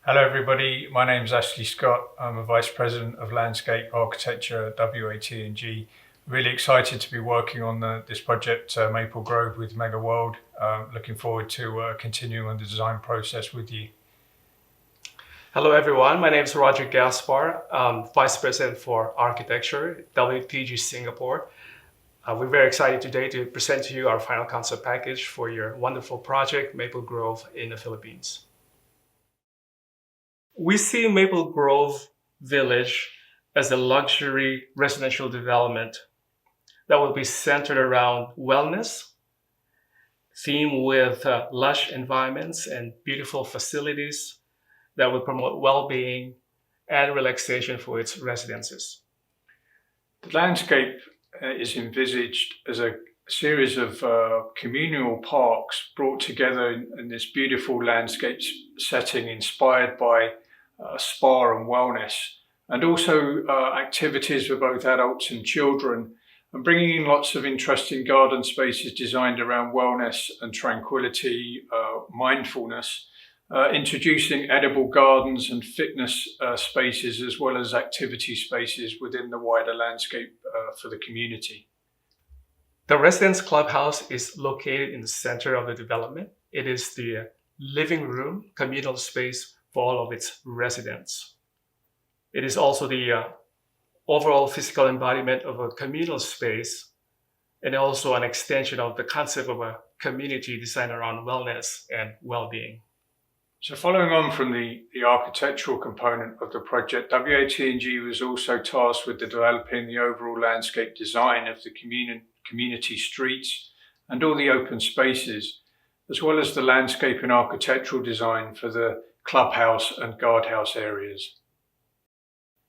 Hello everybody, my name is Ashley Scott. I'm a Vice President of Landscape Architecture at WATG. Really excited to be working on this project, Maple Grove with Megaworld. Looking forward to continuing on the design process with you. Hello everyone, my name is 𝗏𝗏𝗏. I'm Vice President for Architecture at WATG Singapore. We're very excited today to present to you our final concept package for your wonderful project, Maple Grove in the Philippines. We see Maple Grove Village as a luxury residential development that will be centered around wellness, themed with lush environments and beautiful facilities that will promote well-being and relaxation for its residences. The landscape is envisaged as a series of communal parks brought together in this beautiful landscape setting inspired by spa and wellness, and also activities for both adults and children, and bringing in lots of interesting garden spaces designed around wellness and tranquility, mindfulness, introducing edible gardens and fitness spaces as well as activity spaces within the wider landscape for the community. The residence clubhouse is located in the center of the development. It is the living room communal space for all of its residents. It is also the overall physical embodiment of a communal space, and also an extension of the concept of a community designed around wellness and well-being. So following on from the architectural component of the project, WATG was also tasked with developing the overall landscape design of the community streets and all the open spaces, as well as the landscape and architectural design for the clubhouse and guardhouse areas.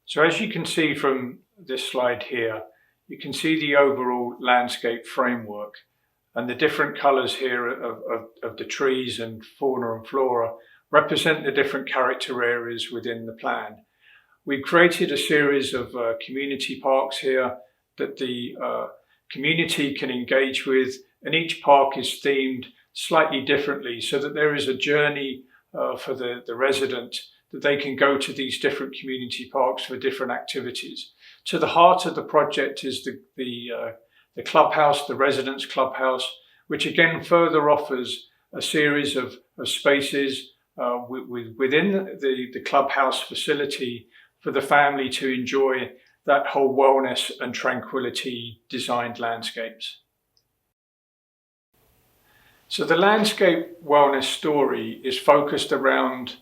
So as you can see from this slide here, you can see the overall landscape framework and the different colours here of the trees and fauna and flora represent the different character areas within the plan. We've created a series of community parks here that the community can engage with, and each park is themed slightly differently so that there is a journey for the resident that they can go to these different community parks for different activities. To the heart of the project is the clubhouse, the residence clubhouse, which again further offers a series of spaces within the clubhouse facility for the family to enjoy that whole wellness and tranquility designed landscapes. So the landscape wellness story is focused around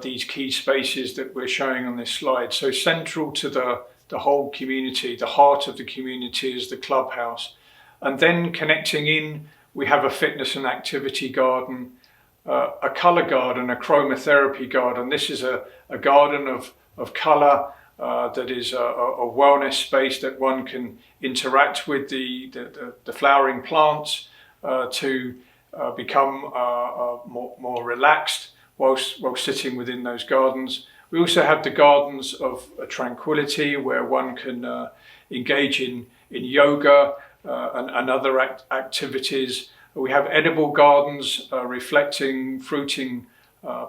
these key spaces that we're showing on this slide. So central to the whole community, the heart of the community is the clubhouse. And then connecting in, we have a fitness and activity garden, a colour garden, a chromotherapy garden. This is a garden of colour that is a wellness space that one can interact with the flowering plants to become more relaxed whilst sitting within those gardens. We also have the gardens of tranquility where one can engage in yoga and other activities. We have edible gardens reflecting fruiting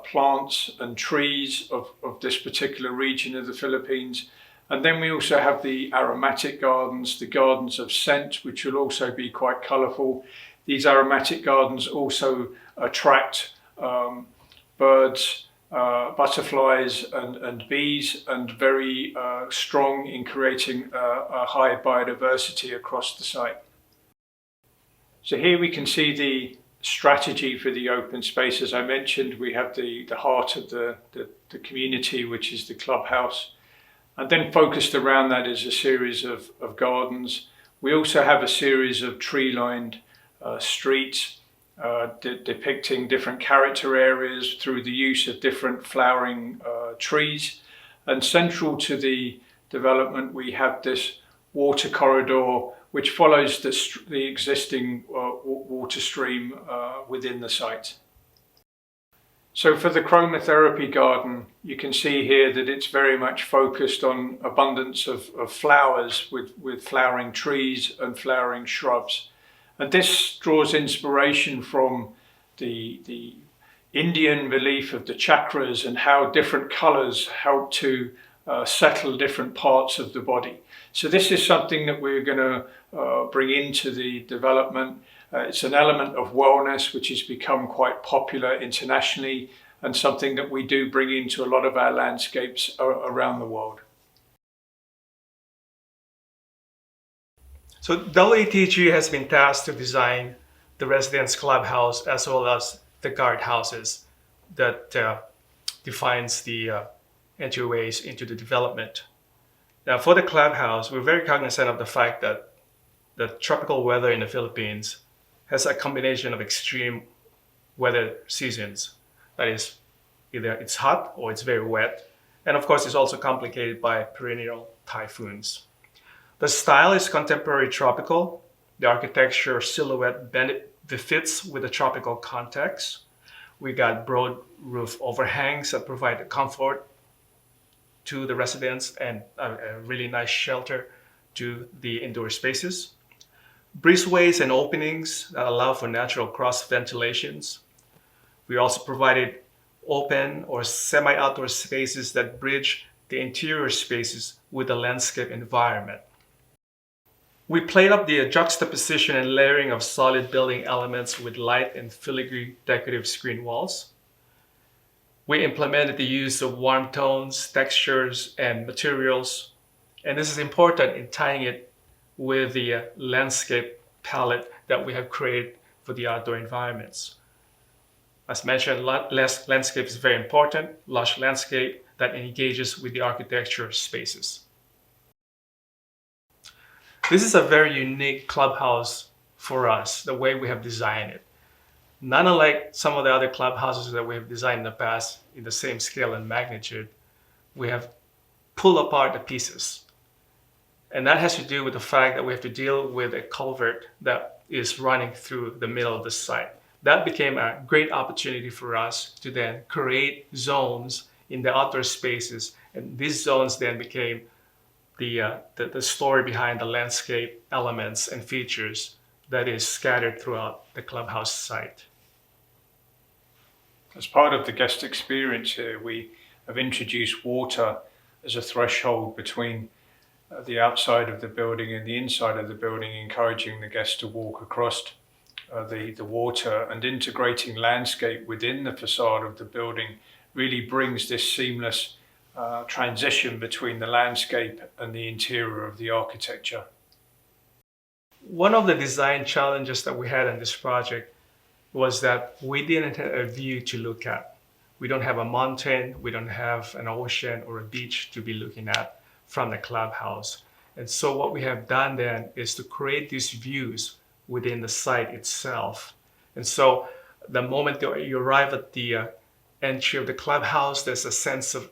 plants and trees of this particular region of the Philippines. And then we also have the aromatic gardens, the gardens of scent, which will also be quite colourful. These aromatic gardens also attract birds, butterflies and bees, and very strong in creating a high biodiversity across the site. So here we can see the strategy for the open space. As I mentioned, we have the heart of the community, which is the clubhouse. And then focused around that is a series of gardens. We also have a series of tree-lined streets depicting different character areas through the use of different flowering trees. And central to the development, we have this water corridor which follows the existing water stream within the site. So for the chromotherapy garden, you can see here that it's very much focused on abundance of flowers with flowering trees and flowering shrubs. And this draws inspiration from the Indian relief of the chakras and how different colors help to settle different parts of the body. So this is something that we're going to bring into the development. It's an element of wellness which has become quite popular internationally and something that we do bring into a lot of our landscapes around the world. So WATG has been tasked to design the residence clubhouse as well as the guard houses that defines the entryways into the development. Now for the clubhouse, we're very cognizant of the fact that the tropical weather in the Philippines has a combination of extreme weather seasons. That is, either it's hot or it's very wet. And of course, it's also complicated by perennial typhoons. The style is contemporary tropical. The architecture silhouette befits with the tropical context. We got broad roof overhangs that provide comfort to the residents and a really nice shelter to the indoor spaces. Breezeways and openings that allow for natural cross ventilations. We also provided open or semi-outdoor spaces that bridge the interior spaces with the landscape environment. We played up the juxtaposition and layering of solid building elements with light and filigree decorative screen walls. We implemented the use of warm tones, textures, and materials. And this is important in tying it with the landscape palette that we have created for the outdoor environments. As mentioned, landscape is very important, lush landscape that engages with the architecture spaces. This is a very unique clubhouse for us, the way we have designed it. Not unlike some of the other clubhouses that we have designed in the past in the same scale and magnitude, we have pulled apart the pieces. And that has to do with the fact that we have to deal with a culvert that is running through the middle of the site. That became a great opportunity for us to then create zones in the outdoor spaces. And these zones then became the story behind the landscape elements and features that is scattered throughout the clubhouse site. As part of the guest experience here, we have introduced water as a threshold between the outside of the building and the inside of the building, encouraging the guests to walk across the water, and integrating landscape within the facade of the building really brings this seamless transition between the landscape and the interior of the architecture. One of the design challenges that we had in this project was that we didn't have a view to look at. We don't have a mountain, we don't have an ocean or a beach to be looking at from the clubhouse. And so what we have done then is to create these views within the site itself. And so the moment you arrive at the entry of the clubhouse, there's a sense of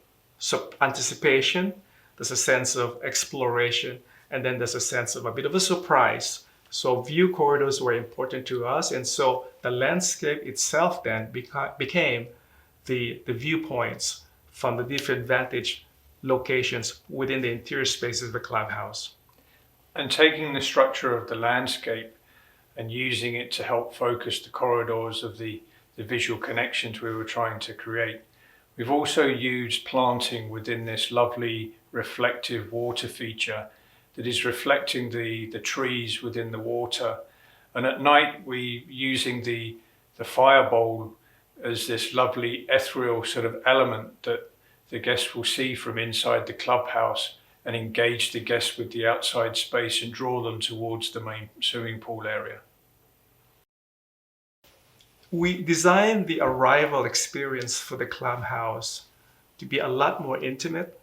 anticipation, there's a sense of exploration, and then there's a sense of a bit of a surprise. So view corridors were important to us, and so the landscape itself then became the viewpoints from the different vantage locations within the interior spaces of the clubhouse. And taking the structure of the landscape and using it to help focus the corridors of the visual connections we were trying to create. We've also used planting within this lovely reflective water feature that is reflecting the trees within the water. And at night, we using the fire bowl as this lovely ethereal sort of element that the guests will see from inside the clubhouse and engage the guests with the outside space and draw them towards the main swimming pool area. We designed the arrival experience for the clubhouse to be a lot more intimate.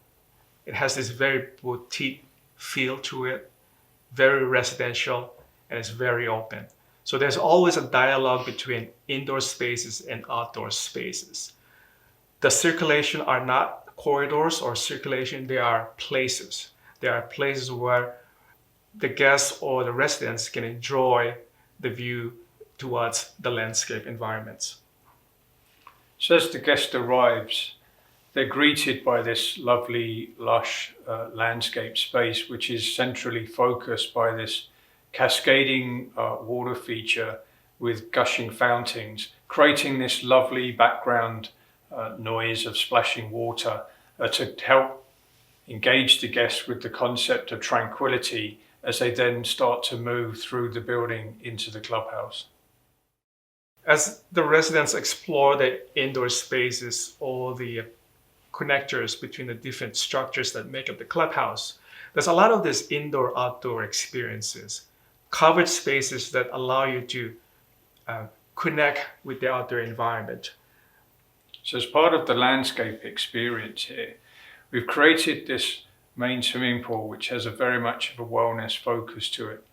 It has this very boutique feel to it, very residential, and it's very open. So there's always a dialogue between indoor spaces and outdoor spaces. The circulation are not corridors or circulation, they are places. They are places where the guests or the residents can enjoy the view towards the landscape environments. So as the guest arrives, they're greeted by this lovely, lush landscape space, which is centrally focused by this cascading water feature with gushing fountains creating this lovely background noise of splashing water to help engage the guests with the concept of tranquility as they then start to move through the building into the clubhouse. As the residents explore the indoor spaces or the connectors between the different structures that make up the clubhouse, there's a lot of these indoor-outdoor experiences, covered spaces that allow you to connect with the outdoor environment. So as part of the landscape experience here, we've created this main swimming pool which has a very much of a wellness focus to it.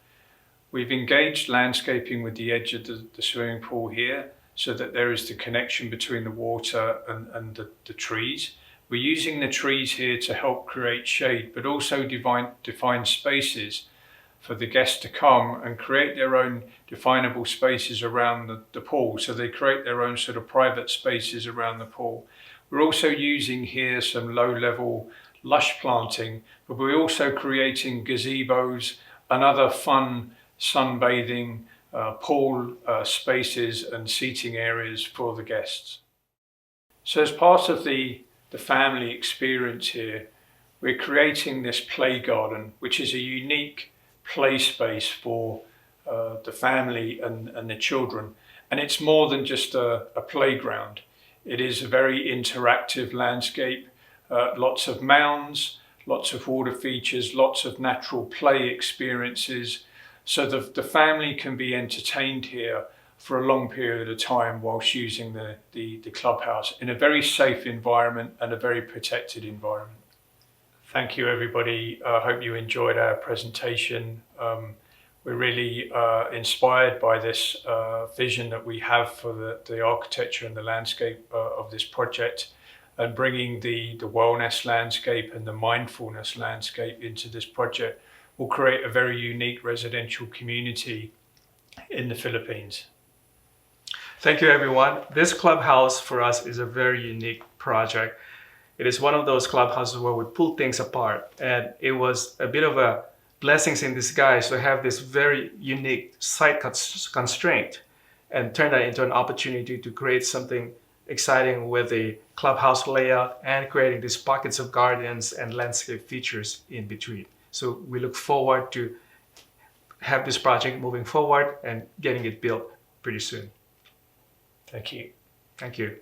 We've engaged landscaping with the edge of the swimming pool here so that there is the connection between the water and the trees. We're using the trees here to help create shade, but also define spaces for the guests to come and create their own definable spaces around the pool. So they create their own sort of private spaces around the pool. We're also using here some low-level lush planting, but we're also creating gazebos and other fun sunbathing, pool spaces and seating areas for the guests. So as part of the family experience here, we're creating this play garden, which is a unique play space for the family and the children. And it's more than just a playground. It is a very interactive landscape, lots of mounds, lots of water features, lots of natural play experiences, so the family can be entertained here for a long period of time whilst using the clubhouse in a very safe environment and a very protected environment. Thank you everybody. I hope you enjoyed our presentation. We're really inspired by this vision that we have for the architecture and the landscape of this project, and bringing the wellness landscape and the mindfulness landscape into this project will create a very unique residential community in the Philippines. Thank you, everyone. This clubhouse for us is a very unique project. It is one of those clubhouses where we pull things apart, and it was a bit of a blessings in disguise to have this very unique site constraint and turn that into an opportunity to create something exciting with the clubhouse layout and creating these pockets of gardens and landscape features in between. So we look forward to have this project moving forward and getting it built pretty soon. Thank you. Thank you.